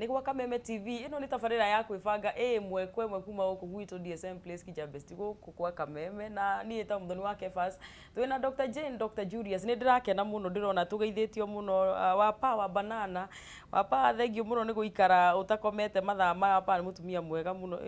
nigwa Kameme TV ino ni tabarira ya kwibanga mwe kuma guku gwito DSM Place Kijabesti guku kwa Kameme na ni eta muthoni wa Kefas twina Dr. Jane Dr. Julius ni ndirakena muno ndirona tugeithitio muno wa power banana wa power thengio muno ni guikara utakomete mathaa maya pa ni mutumia mwega muno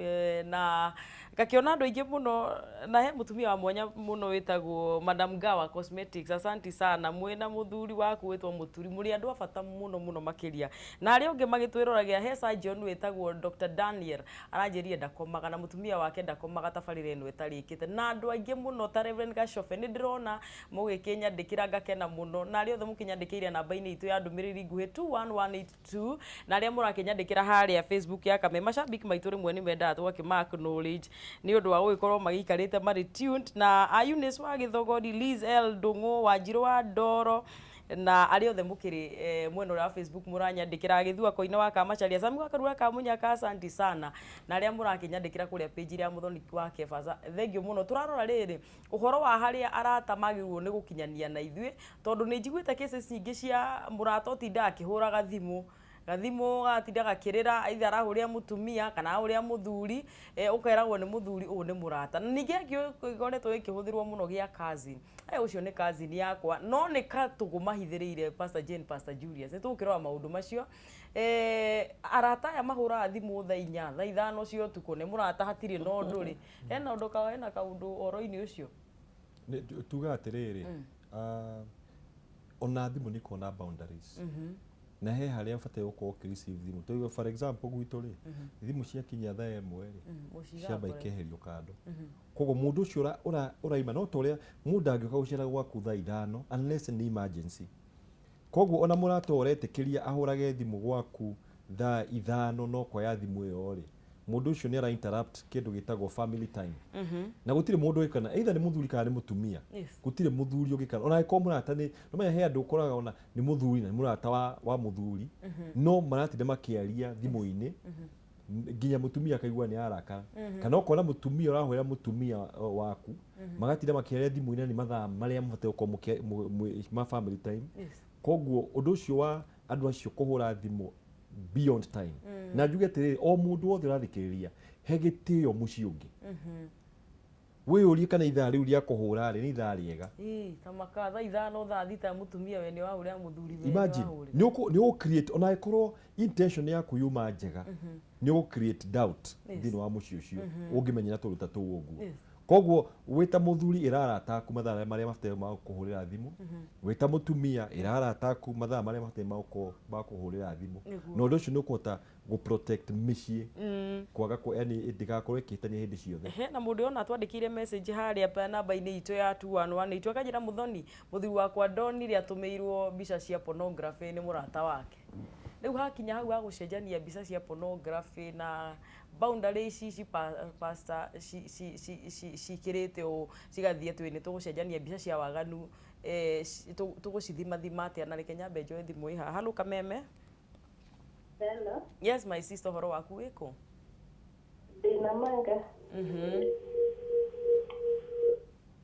na gakiona andu ingi muno na he mutumia wa mwanya muno witagwo Madam Gawa Cosmetics asanti sana mwina muthuri waku witwo muturi muri andu afata muno makiria na ari ungi magitwiragia he surgeon witagwo Dr. Daniel aranjirie ndakomaga na mutumia wake ndakomaga tabarire eno etarikite na andu aingi muno ta Reverend Gashofe ni ndirona mugikinya ndikira ngakena muno na ari othe mukinyandikire namba-ini itu ya ndumiriri nguhi 21182 na ari murakinyandikira haria Facebook ya Kameme mashabiki maitu rimwe ni menda twakima acknowledge ni undu wa guikorwo magikarite mari tuned na Eunice wa Githogodi Liz L Dungu Wanjiru wa Ndoro na ari othe mukiri mweno wa Facebook muranyandikira githua koina wa Kamacharia Sami wa Karua ka Munyaka asanti sana na aria murakinyandikira kuria page ya muthoni wa Kefaza thengio muno turarora riri uhoro wa haria arata magirwo ni gukinyania na ithui tondu ni njiguite cases nyingi cia murata utinda akihuraga thimu gatinda gakirira aitha arahuria mutumia kana ahuria muthuri ukeragwo ni muthuri u ni murata ningi ngoretwo ikihuthirwo muno gia cousin ucio ni cousin yakwa no ni katugumahithiriire Pastor Jane Pastor Julius nitukirora maundu macio arata ya mahura thimu thaa 4 thaa 5 cio tuko ni murata hatiri no nduri ena undu kawaina kaundu oro-ini ucio tuga atiriri ona thimu ni kona boundaries na he haria fata yuko receive thimu to for example gwitu ri thimu cia kinya thaa 1 ri ciamba ikeherio kando kogo mundu ucio uraima no toria mundu angioka gucera gwaku thaa 5 unless ni emergency kogo ona murata uretikiria ahurage thimu gwaku thaa 5 no kwa ya thimu iyo ri mundu ucio ni ara interrupt kindu gitagwo family time na gutire mundu wikana either ni muthuri kana ni mutumia gutire muthuri ugikana ona iko murata ni no maya he andu ukoraga ona ni muthuri na murata wa muthuri no maratinde makiaria thimu-ini nginya mutumia kaigua ni arakara kana ukona mutumia urahwera mutumia waku magatinde makiaria thimu-ini ni mathaa maria mufate uko ma family time koguo undu ucio wa andu acio kuhura thimu beyond time na njuge ati o mundu wothe urathikiriria he gitio muci ungi we uri kana ithaa riu ria kuhura ri ni ithaa riega tamaka thaa 5 thaa 6 mutumia we ni wa uria muthuri we imagine ni o create ona ikorwo intention yaku yuma njega ni o create doubt thini wa muci ucio ungimenyera turuta tu uguo koguo wita muthuri irarata ku mathaa maria mafite ma kuhurira thimu wita mutumia irarata ku mathaa maria mafite ma kuhurira thimu no ndu ucio ni ukota go protect micii kwaga ko yani ndigakorwo ikitania hindi ciothe na mundu ona twandikire message haria pa namba-ini itu ya 211 itu akajira muthoni muthuri wakwa ndonire atumirwo mbica cia pornography ni murata wake riu hakinya hau agucenjania mbica cia pornography na boundaries ici pastor cikirite o cigathie twini tugucenjania mbica cia waganu tugucithima atia na rekenya benjo thimu iha halo Kameme. Hello. Yes my sister horo waku wiko Dina manga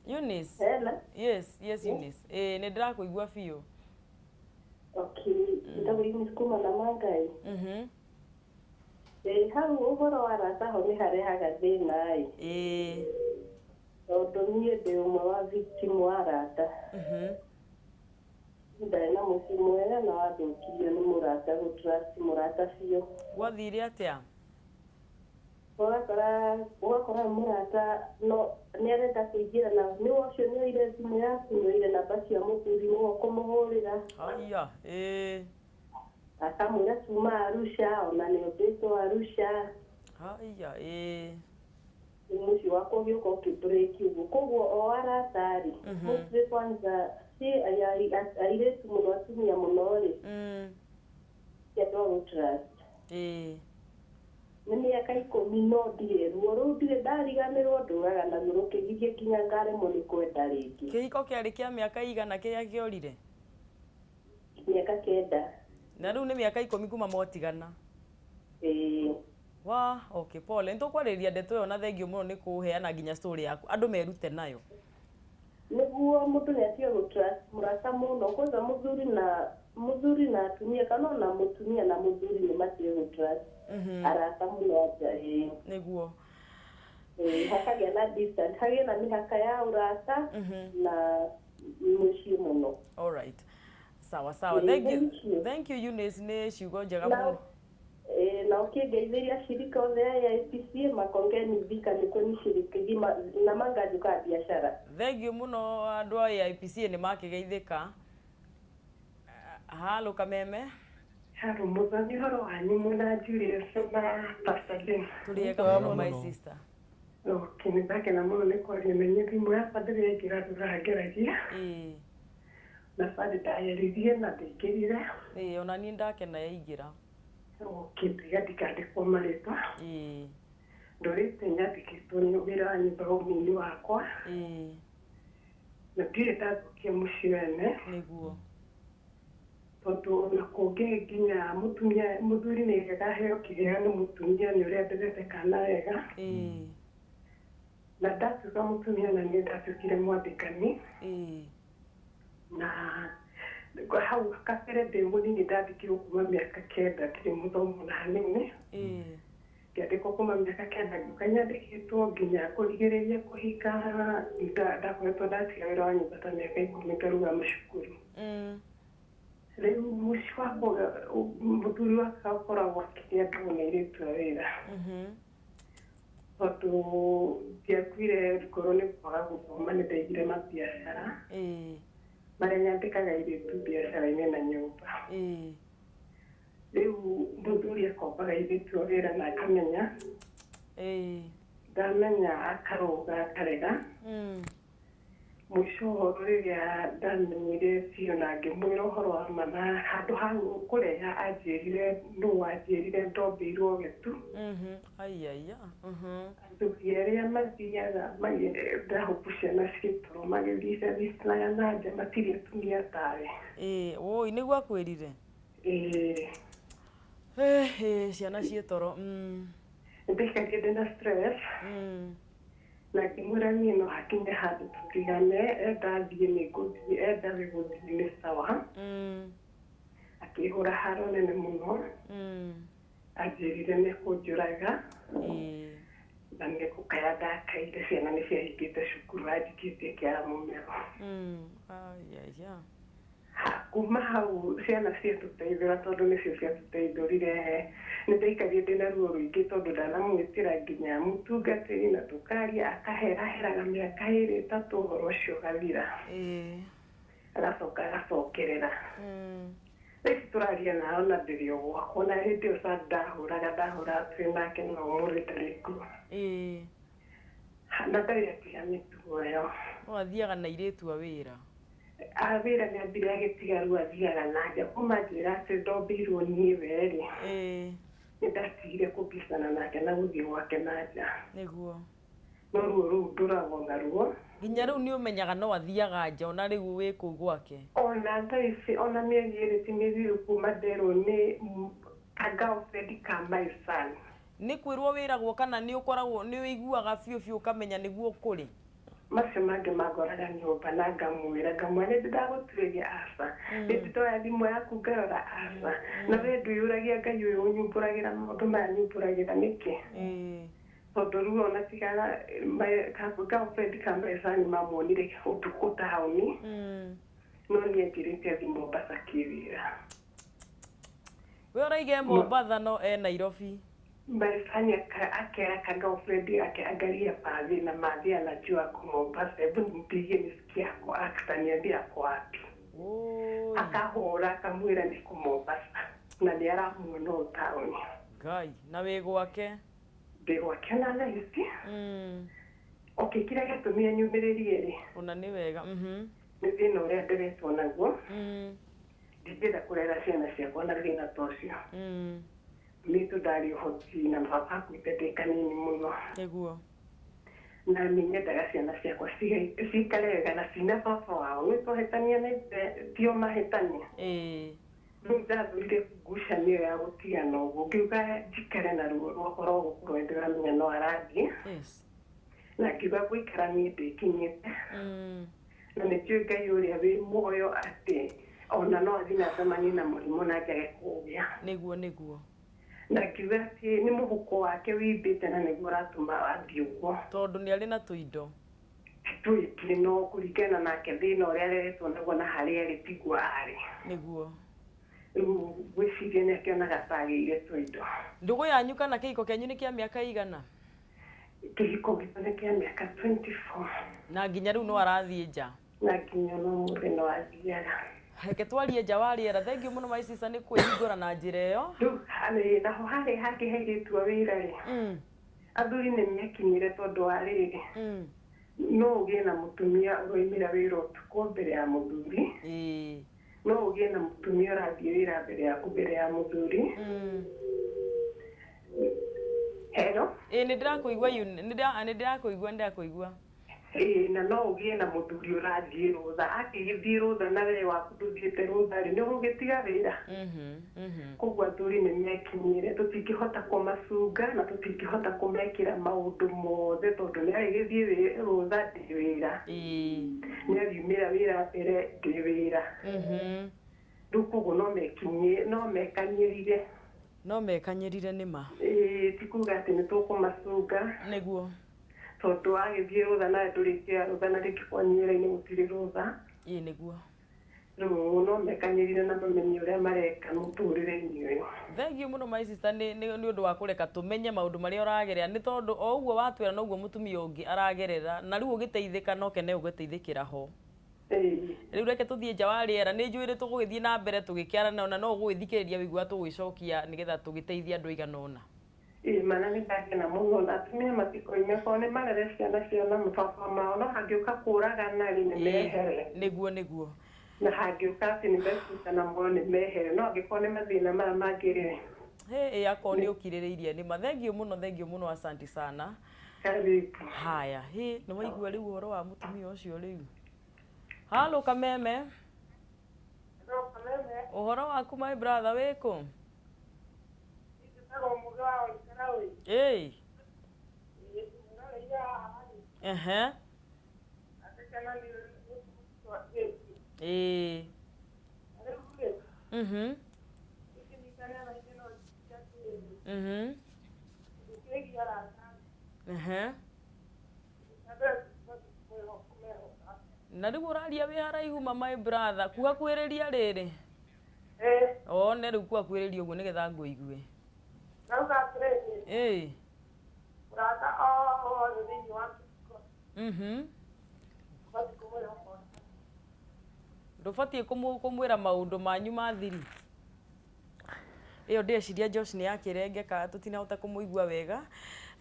Eunice. Hello. Yes Eunice ni ndirakuigua biu okay ndauri ni kuma na mangai hau uhoro wa arata ho ni harehaga thina tondu nie ndi umwe wa victim wa arata ndana muci mwega na wathukirio ni murata gutrust murata biu gwathire atia ugakora murata no ni arenda kuingira na ni ucio ni ire thimu yaku ni ire namba cia muthuri ni ukumuhurira aya akamwira tuma Arusha ona ni upito Arusha aya muci wako gĩuka ũkĩbreaki ũguo koguo o aratari mũtwe kwanza si airetu mũno atumia mũno rĩ kĩandũ gũtrust nĩ mĩaka 10 no ndirĩ ruo rĩu ndirĩ ndariganĩrwo ndũraga na ruo rũkĩgirie nginya ngaremwo nĩ kwenda rĩngĩ kĩhiko kĩarĩ kĩa mĩaka igana kĩrĩa kĩorire mĩaka 9 na rĩu nĩ mĩaka 10 kuma motigana wa okay pole ntukwariria ndeto yo na thengio muno ni kuheana nginya story yaku andu merute nayo niguo mũndũ nĩatige gũtrust mũrata mũno kwanza mũthuri na atumia kana ona mũtumia na mũthuri nĩmatige gũtrust arata mũno aja niguo hakagĩa na distance hagĩe na mĩhaka ya ũrata na mũciĩ mũno. Alright. Sawa. Thank you Eunice, nĩ ciugo njega mũno. Na ukĩngeithĩria shirika othe ya IPC makongenithika nĩkuo ni shirika gima na mangajuka biashara. Thank you mũno andũ a IPC nĩ makĩgeithĩka. Halo Kameme. Halo Muthoni, horo wanyu mũna Julius na Pastor Jane. Tũriega mũno my sister. Okay, nĩndakena mũno nĩ kwaria na inyuĩ thimũ yakwa ndĩrekĩra ndũrangeragia. Na bado ndayaririe na ndĩkĩrire. Ona niĩ ndakena yaingĩra. Okay, ndĩgandĩkandĩkwo marĩtwa. Ndorĩte nyandĩkĩtwo nĩ wĩra wa nyũmba ũmini wakwa. Na ndirĩ ndathũkia mũciĩ wene. Nĩguo. Tondũ na kũngĩ nginya mũthuri nĩ gagaheo kĩheo nĩ mũtumia nĩ ũrĩa ndĩrete kana wega. Na ndatuĩka mũtumia na niĩ ndatuĩkire mwandĩkani. Na hau kabere ndĩ mũnini ndathikirwo kuma mĩaka 9 ndirĩ mũthomu na hanini. Ngĩandĩkwo kuma mĩaka 9 ngĩũka nyandĩkĩtwo nginya kũrigĩrĩria kũhika ndakoretwo ndatiga wĩra wa nyũmba ta mĩaka 10 ngarugama cukuru. Rĩu mũciĩ wakwa mũthuri wakwa akoragwo akĩrĩa andũ na airĩtu a wĩra. Tondũ ndiakuire ngoro nĩ kwaga gũthoma nĩ ndaigire mabiacara. Marĩa nyandĩkaga airĩtu biacara-inĩ na nyũmba. Rĩu mũthuri akombaga airĩtu a wĩra na akamenya. Ndamenya akarũga akarega. Mũico ũhoro rĩrĩa ndamenyire biũ na ngĩmwĩra ũhoro wa ma na handũ hau kũrĩa anjĩrire nũũ wanjĩrire ndombĩirwo gĩtu. Athuri arĩa mathiaga ndahopu ciana cigĩtwarwo magĩthiĩ cecinaga na nja matirĩ atumia tawe. Oi nĩguo akwĩrire? Ciana ciĩ toro. Ndĩikarire ndĩna stress. Na ngĩmwĩra niĩ no hakinye handũ tũtigane ndathiĩ nĩngũthiĩ endaga gũthiĩ nĩ sawa. Akĩhũra haro nene mũno. Anjĩrire nĩ kũnjũraga. Na nĩ gũkaya ndakaire ciana nĩ ciahingĩte cukuru anjikĩtie kĩara mũmero. Kuma hau ciana ciatũteithũra tondũ nĩcio ciatũteithũrire. Nĩ ndaikarire ndĩna ruo rũingĩ tondũ ndanamwĩtĩra nginya mũtungatĩri na tũkaria akaheraheraga mĩaka 2-3 ũhoro ũcio ũgathira. Agacoka agacokerera. Rĩu tũraria nao na ndĩrĩ o gwakwa na hĩndĩ ĩyo ndahũraga twĩ nake no mũrĩ ndarĩ kuo. Na ndarĩ atiga mĩtugo ĩyo. No athiaga na airĩtu a wĩra. Wĩra nĩ ambire agĩtigaru athiaga na nja kuma njĩra atĩ ndombĩirwo niĩ we-rĩ. Nĩ ndatigire kũbicana nake na gũthiĩ gwake na nja. Nĩguo. No ruo rũu ndũragwo naruo. Nginya rĩu nĩ ũmenyaga no athiaga nja ona rĩu wĩ kũu gwake. Ona thaa ici ona mĩeri 2 ti mĩthiru kuma nderwo nĩ kagirlfriend ka my son. Nĩ kwĩrwo wĩragwo kana nĩ ũkoragwo nĩ ũiguaga biũ ũkamenya nĩguo kũrĩ? Macio mangĩ mangoraga nyũmba na ngamwĩra nĩ ndĩragũturĩria aca. Nĩ ndoya thimũ yaku ngarora aca. Na we ndũiyũragia Ngai ũyũ ũnyumbũragĩra maũndũ maya nyumbũragĩra nĩkĩ? Tondũ rĩu ona tigaga girlfriend ka my son mamuonire ũtukũ taũni. No niĩ njĩrĩte thĩ Mombasa kĩwĩra. We ũraige Mombasa no Nairobi. Maifanya akera ka girlfriend yake angalia pale na madhi anajua kwa Mombasa, hebu nipigie nisikie yako akitaniambia ako wapi. Akahora akamwira ni kwa Mombasa na ni aramuona town. Ngai na we gwake na laisi. Okay, kila gatumia nyumbĩrĩrie rĩ. Ona nĩ wega. Nĩ thĩna ũrĩa ndĩretwo naguo. Ndĩrenda kũrera ciana ciakwa na thĩna ta ũcio. Nĩ tũndarĩ ũhoti na baba akuĩte ndĩ kanini mũno. Nĩguo. Na nĩ nyendaga ciana ciakwa cikare wega na cina baba wao. Nĩ tũhĩtania tio mahĩtania. Rĩu ndathurire ngucanio ya gũtigana ũguo. Ngiuga njikare na ruo rwakorwo gũkorwo ndĩramenya no arathiĩ. Na ngiuga gũikara niĩ ndĩkinyĩte. na nä kä ngai å rä a wä muoyo atä ona no athiä na acemanie na må rimå na njage kå gä a niguo na ngiuga atä nä må huko wake wimbä te na nä guo ratå ma athiä å guo tondå nä arä na tå indo twä no kå ringana nake thä na å rä a areretwo naguo na harä arä tiguo arä niguo rä u gwä ciria nä akĩonaga tagä ire tå indo ndågå yanyu kana kä hiko kenyu nä kä a mä aka igana kä hiko gitå nä kä a mä aka 24 na nginya rä u no arathiä nja na nginya no må thä no athiaga reke twarie nja wa rĩera thengiũ mũno my sister nĩ kwĩhingũra na njĩra ĩyo rĩu naho harĩ hangĩ hairĩtu a wĩra rĩ athuri nĩ mekinyire tondũ wa rĩrĩ no ũgĩe na mũtumia ũroimĩra wĩra ũtukũ mbere ya mũthuri no ũgĩe na mũtumia ũrathiĩ wĩra mbere ya mũthuri hero nĩ ndĩrakũigua ndĩrakũigua na no ũgĩe na mũthuri ũrathiĩ rũtha akĩgĩthiĩ rũtha na we waku ndũthiĩte rũtha rĩ nĩ ũgũgĩtiga wĩra koguo athuri nĩ mekinyire tũtingĩhota kũmacunga na tũtingĩhota kũmekĩra maũndũ mothe tondũ nĩ arĩgĩthiĩ rũtha ndĩ wĩra nĩ ariumĩra wĩra mbere ndĩ wĩra rĩu koguo no mekanyĩrire nĩma ti kuga atĩ nĩ tũkũmacunga nĩguo tondũ agĩthiĩ rũtha nawe ndũrĩkĩra rũtha na rĩngĩ kwanyu wĩra-inĩ gũtirĩ rũtha nĩguo rĩu no mekanyĩrire na mamenye ũrĩa mareka mũtũrĩre-inĩ ũyũ thengiũ mũno my sister nĩ ũndũ wa kũreka tũmenye maũndũ marĩa ũragerera nĩ tondũ o ũguo watwĩra noguo mũtumia ũngĩ aragerera na rĩu ũgĩteithĩka no kene ũgĩteithĩkĩra ho rĩu reke tũthiĩ nja wa rĩera nĩ njũĩ tũgũgĩthiĩ na mbere tũgĩkĩarana ona no ũgũgĩthikĩrĩria wĩigua tũgĩcokia nĩgetha tũgĩteithie andũ aigana ũna mana nĩ ndakena mũno na atumia matikoime korwo nĩ marere ciana ciao na mababa mao no hangĩũka kũragana rĩ nĩ mehere nĩguo na hangĩũka atĩ nĩ mekutana muoyo nĩ mehere no angĩkorwo nĩ mathĩna maya mangĩ rĩ akorwo nĩ ũkirĩrĩirie nĩma thengiũ mũno asanti sana karibu haya nĩ waigua rĩu ũhoro wa mũtumia ũcio rĩu halo kameme ũhoro waku my brother wĩkũ na rĩu ũraria wĩ haraihu my brother kuhakuhĩrĩria rĩrĩ one rĩu kuhakuhĩrĩria ũguo nĩgetha ngũigue ndũbatiĩ kũmwĩra maũndũ manyu ma thiri ĩyo ndĩreciria Josh nĩ yakĩrengeka tũtinahota kũmũigua wega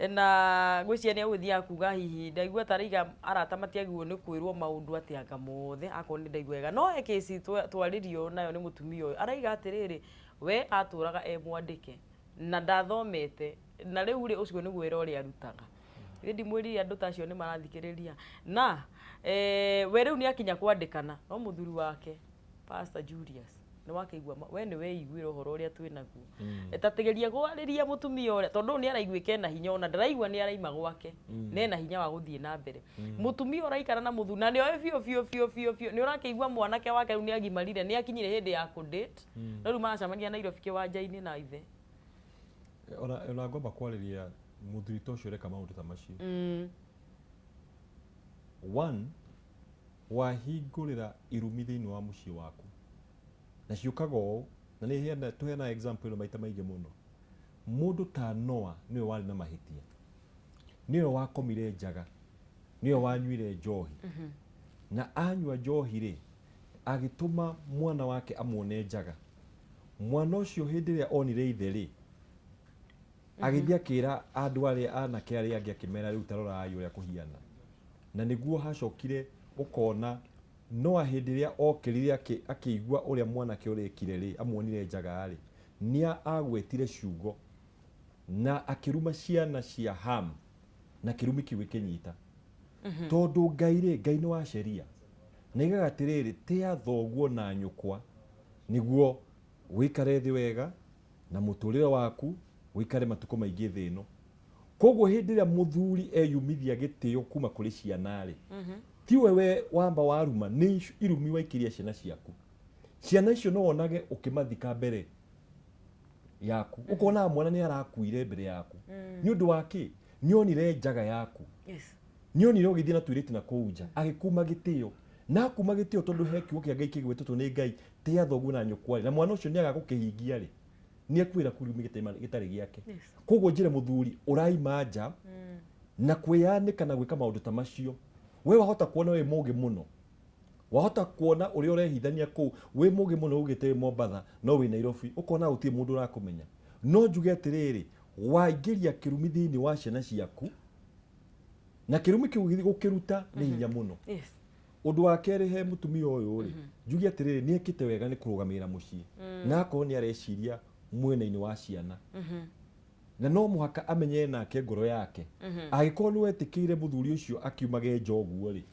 na ngwĩciria nĩ agũthiaga kuga hihi ndaigua taraiga arata matiagĩrĩirwo nĩ kwĩrwo maũndũ atĩ anga mothe akorwo nĩ ndaigua wega no kĩci twarĩrio nayo nĩ mũtumia ũyũ araiga atĩrĩrĩ we atũraga mwandĩke na ndathomete na rĩu rĩ ũcio nĩguo wĩra ũrĩa arutaga ĩĩ ndimwĩrire andũ ta acio nĩ marathikĩrĩria na we rĩu nĩ akinya kwandĩkana no mũthuri wake Pastor Julius nĩ wakĩigua we nĩ weiguĩra ũhoro ũrĩa twĩnaguo etatĩgĩria gwarĩria mũtumia ũrĩa tondũ nĩ araiguĩka ena hinya ona ndaraigua nĩ araima gwake na ena hinya wa gũthiĩ na mbere mũtumia ũraikara na mũthuri na nĩoĩ biũ nĩ ũrakĩigua mwanake wake rĩu nĩ agimarire nĩ akinyire hĩndĩ ya kũdate no rĩu maracemania Nairobi kĩwanja-inĩ na ithe ona ngomba kwarĩria mũthuri ta ũcio reka maũndũ ta macio one wahingũrĩra irumi thĩinĩ wa mũciĩ waku na ciũkaga ũũ na nĩ tũheana example ĩno maita maingĩ mũno mũndũ ta Noa nĩwe warĩ na mahĩtia nĩwe wakomire njaga nĩwe wanyuire njohi na anyua njohi rĩ agĩtũma mwana wake amuone njaga mwana ũcio hĩndĩ ĩrĩa onire ithe rĩ agĩthiĩ akĩra andũ arĩa anake arĩa angĩ akĩmera rĩu tarorai ũrĩa kũhiana na nĩguo hacokire ũkona Noa hĩndĩ ĩrĩa okĩrire akĩigua ũrĩa mwanake ũrĩkire rĩ amuonire njaga rĩ nĩ agwetire ciugo na akĩruma ciana cia Ham na kĩrumi kĩu gĩkĩnyita tondũ Ngai nĩ wa sheria na igaga atĩrĩrĩ tĩa thoguo na nyũkwa nĩguo wĩikare thĩ wega na mũtũrĩre waku wĩikare matukũ maingĩ thĩ ĩno koguo hĩndĩ ĩrĩa mũthuri eyumithia gĩtĩo kuma kũrĩ ciana rĩ ti wewe wamba waruma ni irumi waikiria ciana ciaku ciana icio no wonage ukimathika mbere yaku ukona mwana ni arakuire mbere yaku ni undu wake nyonire njaga yaku nyonire ugithie na twirite na kuunja agikuma gitio na kuma gitio tondu he kiugo kia Ngai kigwetwo ni Ngai tia thogu na nyokwari na mwana ucio ni agagukihingia ri ni akwira kurumi gitari giake koguo njire muthuri uraima nja na kwiyanika na gwika maundu ta macio we wahota kuona we mugi muno wahota kuona uri urehithania ku we mugi muno ugite Mombatha no we Nairobi ukona utie mundu urakumenya no njuge atiriri waingiria kirumi thini wa ciana ciaku na kirumi kiu gukiruta ni hinya muno undu wa keri he mutumia uyu ri njuge atiriri ni ekite wega ni kurugamira mucii na akorwo ni areciria mwena-ini wa ciana na no muhaka amenye nake ngoro yake agikorwo ni wetikire muthuri ucio akiumage njoguo ri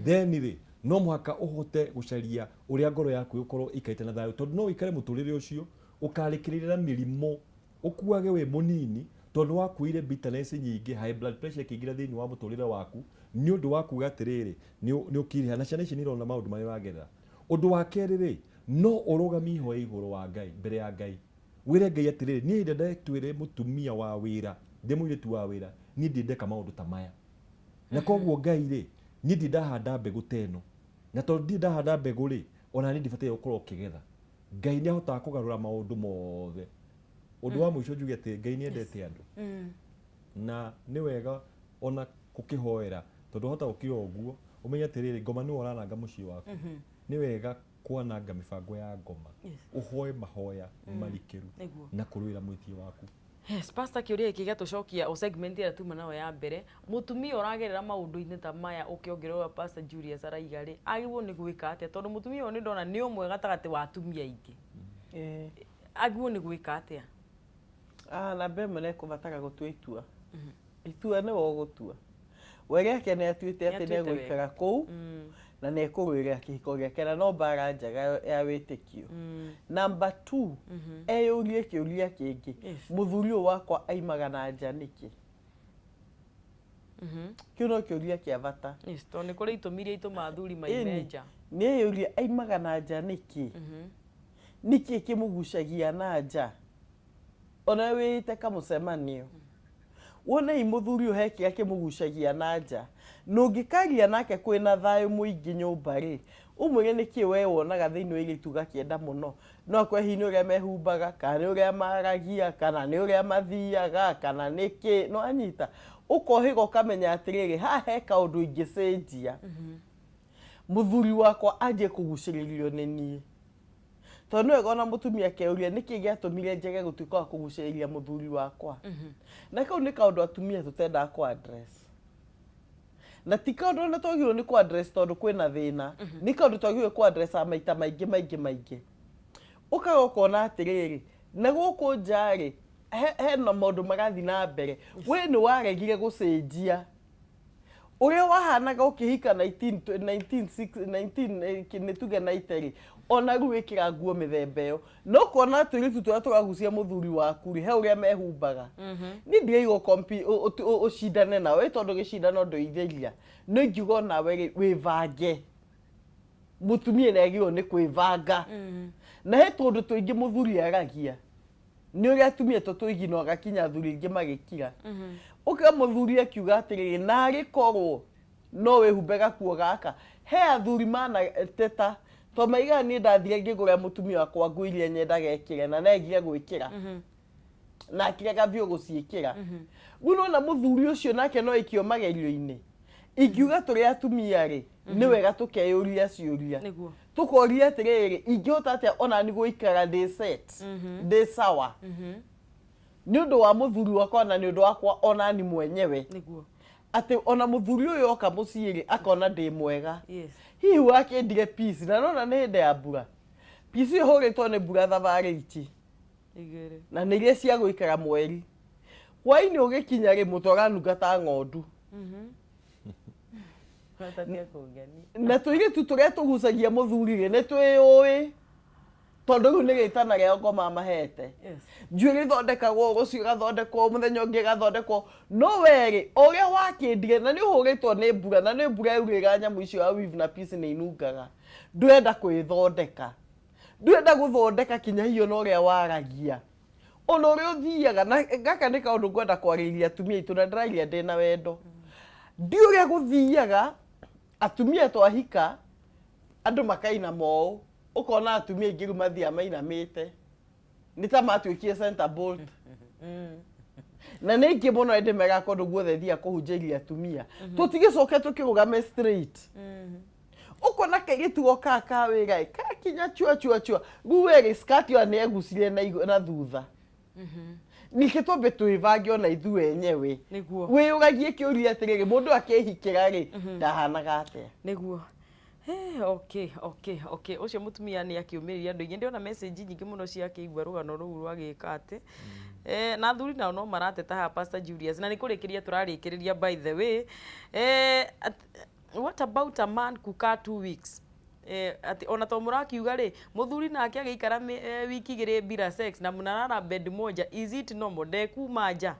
then ri no muhaka uhote gucaria uria ngoro yaku ukorwo ikaite na thayu tondu no ikare muturire ucio ukarikirira mirimo ukuage we munini tondu wakuire bitterness nyingi high blood pressure kigira thini wa muturire waku ni undu waku gatiriri ni ukiriha na ciana ici ni rona maundu mari wagerera undu wa keri ri no urugami ho iguru wa Ngai mbere ya Ngai wire Ngai atiriri ni ndende twire mutumia wa wira ndemwire tu wa wira ni ndinde kama maundu ta maya na koguo Ngai ri ni ndahanda mbegu teno na tondu ndahanda mbegu ri ona ni ndibatie gukorwo kigetha Ngai ni ahota kugarura maundu mothe undu wa mwisho njuge ati Ngai ni endete andu na ni wega ona kukihoera tondu hota gukira uguo umenya atiriri ngoma ni orananga mucii waku ni wega kwananga mibango ya ngoma uhoe mahoya marikiru na kuruira mwithio waku. Yes, pastor kiuria kiga tucokia o segment ya tuma nawe ya mbere mutumia uragerera maundu-ini ta maya ukiongerera pastor Julius araigari agirwo ni gwika atia tondu mutumia ni ndona ni umwe gatagati wa atumia ingi agirwo ni gwika atia na mbere ne kubataga gutua itua itua ni wo gutua wege yake ni atuite ati ni gwikara kou na ne kurwira kihiko giake na no mbara njaga ya witikio. Number 2 eyurie kiuria kingi muthuri wakwa aimaga na nja niki kino kiuria kia bata to ni kuri itumiria ituma athuri maimenja ni eyuria aimaga na nja niki niki kimugucagia na nja ona wite kamucemanio wona imuthuri uheki akimugucagia na nja nungikaria nake kwina thayu muingi nyumba ri umwire niki we wonaga thiini iri tuga kienda muno no kwehini uria mehumbaga kana uria maragia kana ni uria mathiaga kana niki no anyita ukohiga ukamenya atiriri ha he kaundu ingicenjia muthuri wakwa anje kuguciririo ni nie tondu wega ona mutumia keuria niki giatumire njege gutuika wa kuguciriria muthuri wakwa na kau ni kaundu atumia tutenda ku address na ti kaundu na twagirwo ni ku address tondu kwina thina ni kaundu twagirwo ku address maita maingi ukaga ukona atiriri na guku njari he na maundu magathi na mbere we ni waregire gucenjia uria wahanaga ukihika 19 nituge 90 ona ruikira nguo mithemba iyo no kona atiritu turagucia muthuri waku ri he uria mehumbaga ni ndiaigo ucindane nawe tondu gicindano ndoitheria no ingiuga nawe wivange mutumia negio ni kwivanga na he tondu tuingi muthuri aragia ni uria atumia tutuigi no gakinya thuri ingi magikira uka muthuri akiuga atiriri na gikorwo no wihumbaga kuo gaka he athuri mana teta to maiga ni ndathire ngigura mutumia wakwa nguirie nyenda gekire na negire gwikira na kiraga bio guciikira guno na muthuri ucio nake no ikio magerio-ini ingiuga turi atumia ri ni wega tukeyuria ciuria tukoria atiriri ingihota atia ona ni guikara day set day sawa ni undu wa muthuri wakwa na ni undu wakwa ona ni mwenyewe niguo ati ona muthuri uyu oka muciiri akona ndi mwega hihi wake ndire peace na nona ni hinde ya mbura peace ihuritwo ni mbura thabari ici igere na ni iria cia guikara mweri hwaini ugikinya ri mutoranunga ta ng'ondu na tuige tu turia tugucagia muthuri ri ni twiyui tondu riu ni gitana ria ngoma mahete njuiri thondekagwo rucio gathondekwo muthenya ungi gathondekwo no weri uria wakindire na ni uhuritwo ni mbura na ni mbura yurira nyamu icio ya weave na piece ni inungaga ndwenda kwithondeka ndwenda guthondeka kinya hiyo no ria waragia ona uri uthiaga na gaka ni kaundu ngwenda kwariria atumia itu na ndiraria ndina wendo ndi uria guthiaga atumia twahika andu makaina mo ukona atumia ingi mathia mainamite ni ta matwikie center bolt na ni ingi muno ende mega kondu guothe thia kuhunjiria atumia tutigicoke tukirugame straight ukona kegitugo kaka wega kakinya chua guweri skirt yo ne egusire na thutha nikitombe tuivagio na ithu enyewe we ugagie kiuria atiriri mundu akehikira ri ndahanaga atia niguo okay ucio mutumia ni akiumiria andu ingi ndiona message nyingi muno cia kiigwa rugano ruu rwagika ati na thuri nao no marateta ha Pastor Julius na nikurikiria turarikiriria by the way what about a man kuka 2 weeks ati ona to murakiuga ri muthuri nake agiikara wiki igiri bila sex na munarara bed moja is it normal de kuma nja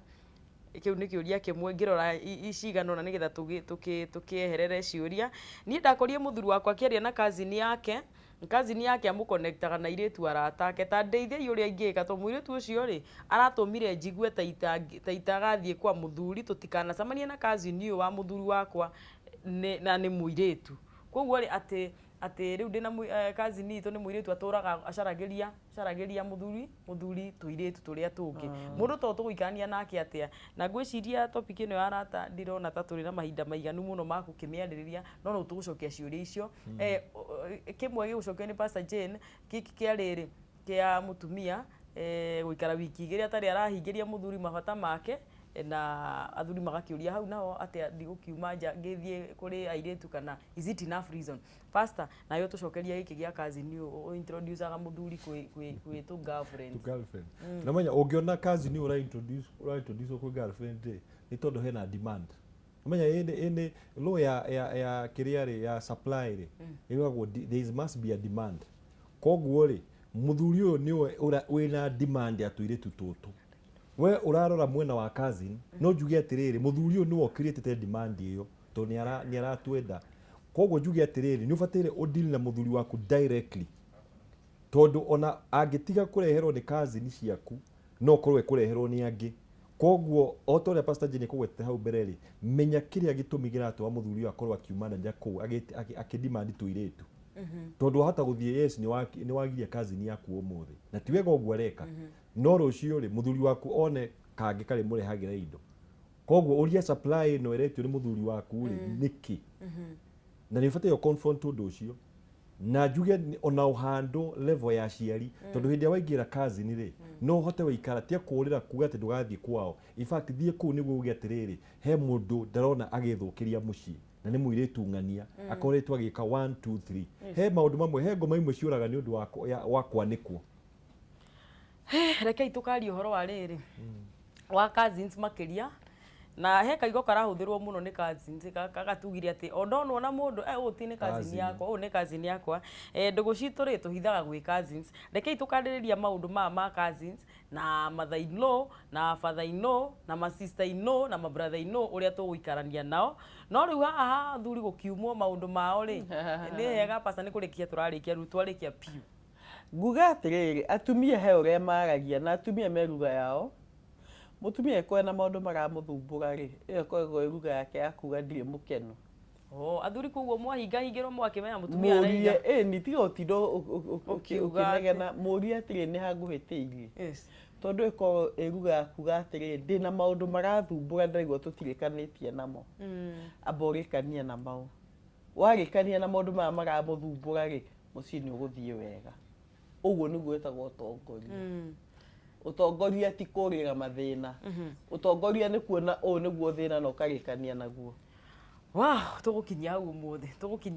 kiu ni kiuria kimwe ngirora icigano na nigetha tukieherere ciuria ni ndakorie muthuri wakwa akiaria na cousin yake amuconnectaga na iretu arata ake ta ndeithia uria ingika to muiretu ucio ri aratumire njigue ta itagathie kwa muthuri tutikana camania na cousin uyu wa muthuri wakwa na ni muiretu koguo ri ati riu ndina cousin itu ni muiretu aturaga acaragiria muthuri tuiretu turia tungi mundu to tuguikania nake atia na ngwiciria topic ino ya arata ndirona ta turi na mahinda maiganu muno ma gukimiaririria no tugucokia ciuria icio kimwe gigucokio ni Pastor Jane kiki kia riri kia mutumia guikara wiki igiri atari arahingiria muthuri mabata make na athuri magakiuria hau nao atia ndigukiuma nja ngithie kuri airetu kana is it enough reason Pastor na yo tucokeria giki gia cousin u introduce aga muthuri kwi to girlfriend na manya ungiona cousin ura introduce ku girlfriend ni tondu hena demand manya ene law ya kiriari ya supply ri igagwo there must be a demand koguo ri muthuri uyu ni wina demand atuiretu tutu we urarora mwena wa cousin no njuge atiriri muthuri uyu niwe created demand iyo to ni aratwenda koguo njuge atiriri ni ufatire udeal na muthuri waku directly tondu ona angitiga kureherwo ni cousin ciaku no korwe kureherwo ni angi koguo otoria Pastor Jane kugwete hau bereri menya kiria gitumi giratu wa muthuri uyu akorwo akiumana nja ku akidemand tuiretu tondu hata guthie yes ni wagiria cousin yaku umuthi na tiwega ogwo areka no rucio ri muthuri waku one kangi kari murehagira indo koguo uria supply no eretio ni muthuri waku ri niki na ni fate yo confront undu ucio na njuge ona uhando level ya ciari tondu hindi waingira cousin ri no hote wikara tia kurira kuga ati ndugathie kwao in fact thie ku niguo ugi atiriri he mundu ndarona agithukiria mucii na ni muiretu ngania akoretwo agika 1 2 3 he maundu mamwe he ngoma imwe ciuraga ni undu wa kwanikwo reke itukari uhoro wa riri wa cousins makiria na he kaigo karahuthirwo muno ni cousins kagatugire ati ondonwo na mundu uti ni cousin yakwa u ni cousin yakwa ndugu citu ri tuhithaga gwi cousins reke itukandiriria maundu ma cousins na mother in law na father in law na ma sister in law na ma brother in law uria tuguikarania nao no riu haha thuri gukiumwo maundu mao ri ni hega pasa ni kurikia turarikia ru twarikia piu nguga atiriri atumia he uria maragia na atumia meruga yao mutumia kwena maundu maramuthumbura ri iyo kogo iruga yake akuga ndire mukeno athuri kuguo mwahingahingirwo mwakimenya mutumia araiga ni tiga utindo ukinegena muria atiri ni hanguhitiirie tondu iko iruga yakuga atiri ndina maundu marathumbura ndaigua tutirikanitie namo aborikania na mau warikania na maundu maramuthumbura ri mucii ni uguthie wega uguo niguo etagwo utongoria utongoria ti kurira mathina utongoria ni kuona niguo thina na ukarikania naguo tugukinya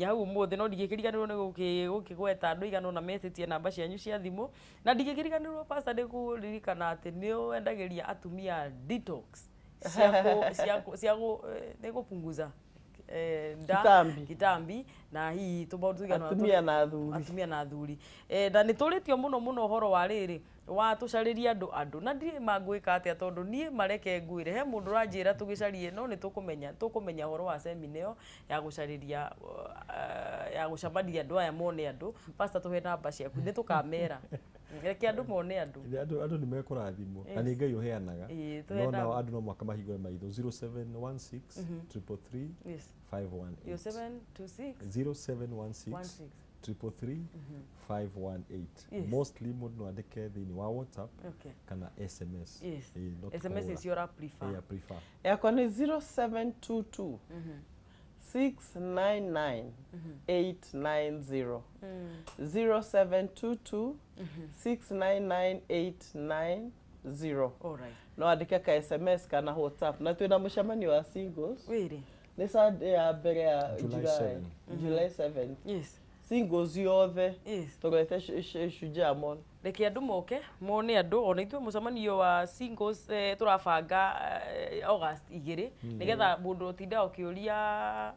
hau umuthi no ndigikiriganirwo ni gukigweta andu igana na metitie namba cianyu cia thimu na ndigikiriganirwo Pastor ndikuririkana ati ni wendagiria atumia detox cia nigupunguza kitambi na hihi tumaundu igana atumia na athuri na nĩ tũrĩtio mũno ũhoro wa rĩrĩ wa tũcarĩria andũ na ndirĩ mangwĩka atĩa tondũ niĩ mareke ngwĩre he mũndũ ũranjĩra tũgĩcarie no nĩ tũkũmenya ũhoro wa semina ĩyo ya gũcarĩria ya gũcamania andũ aya mone andũ pastor tũhe namba ciaku nĩ tũkamera reke andũ mone andũ nĩ mekũrathimwo na nĩ Ngai ũheanaga no nao andũ no mwaka mahingũre maitho 0716 333 518 0716 333 518 mostly mũndũ no andĩke thĩinĩ wa WhatsApp kana SMS SMS is your prefer yakwa nĩ 0722 699 890 0722 699 890 no andĩke ka SMS kana WhatsApp na twĩna mũcemanio wa singles nĩ Sunday ya mbere ya July 7 singles yothe tũgete shujaa mon reke andũ moke mone andũ ona ithuĩ mũcemanio wa singles tũrabanga August 2 nĩgetha mũndũ ũtinda ũkĩũria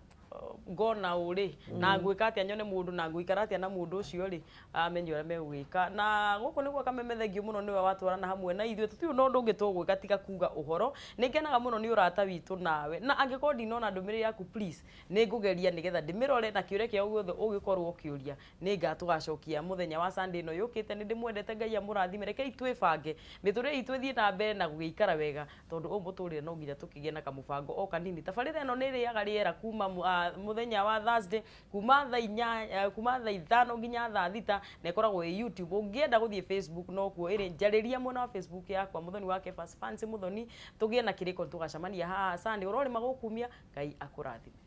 ngona ũrĩ na ngwĩka atĩa nyone mũndũ na ngũikara atĩa na mũndũ ũcio rĩ amenye ũrĩa megwĩka na gũkũ nĩguo Kameme thengio mũno nĩwe watwarana hamwe na ithuĩ tũtiũ no ndũngĩ tũgwĩka tiga kuga ũhoro nĩngenaga mũno nĩ ũrata witũ nawe na angĩkorwo ndinona ndũmĩrĩri yaku please nĩ ngũgeria nĩgetha ndĩmĩrore na kĩũria kĩao gĩothe ũgĩkorwo ũkĩũria nĩ ngatũgacokia mũthenya wa Sunday no yũkĩte nĩ ndĩmwendete Ngai amũrathime reke itwĩbange mĩtũrĩre itũ ĩthiĩ na mbere na gũgĩikara wega tondũ mũtũrĩre no nginya tũkĩgĩe na kamũbango o kanini tabarĩra ĩno nĩ ĩrĩaga rĩera kuma muthenya wa Thursday kuma thaa 5 nginya thaa 6 na ikoragwo YouTube ungienda guthie Facebook no kuo iri njarĩria mwena wa Facebook yakwa Muthoni wa Kefas Fancy Muthoni tugie na kiriko tugacamania haha Sunday urori magũkumia Ngai akũrathime.